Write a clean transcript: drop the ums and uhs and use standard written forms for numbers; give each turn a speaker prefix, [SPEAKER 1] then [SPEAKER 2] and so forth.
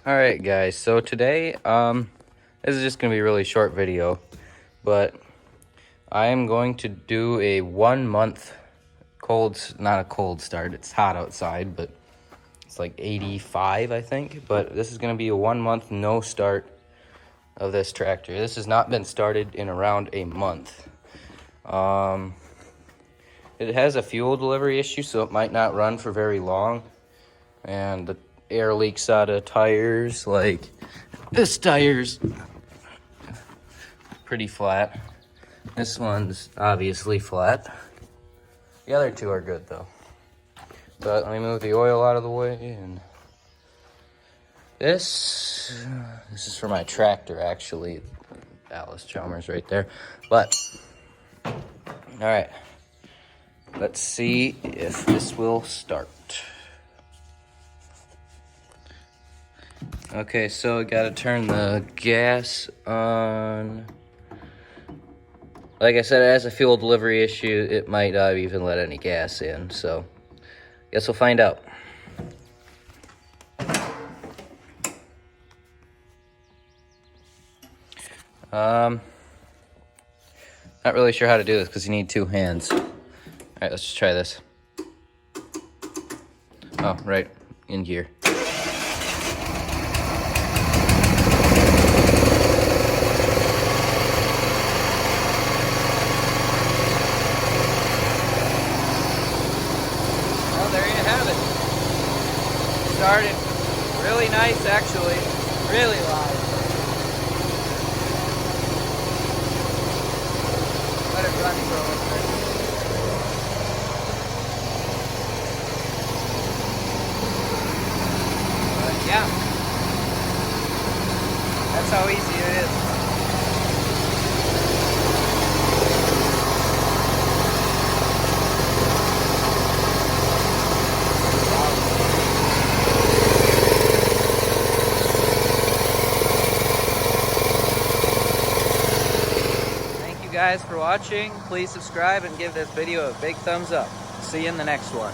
[SPEAKER 1] Alright guys, so today, this is just going to be a really short video, but I am going to do a 1 month not a cold start, it's hot outside, but it's like 85 I think, but this is going to be a 1 month no start of this tractor. This has not been started in around a month. It has a fuel delivery issue, so it might not run for very long, and the air leaks out of tires. Like this tire's pretty flat, this one's obviously flat, the other two are good though. But let me move the oil out of the way. And this is for my tractor, actually. Allis-Chalmers right there. But all right, let's see if this will start. Okay, so I gotta turn the gas on. Like I said, it has a fuel delivery issue. It might not even let any gas in, so guess we'll find out. Not really sure how to do this because you need two hands. All right, let's just try this. Oh, right, in gear. Started really nice, actually, really live. Let it run for a little bit. But yeah, that's how easy it is. Guys for watching. Please subscribe and give this video a big thumbs up. See you in the next one.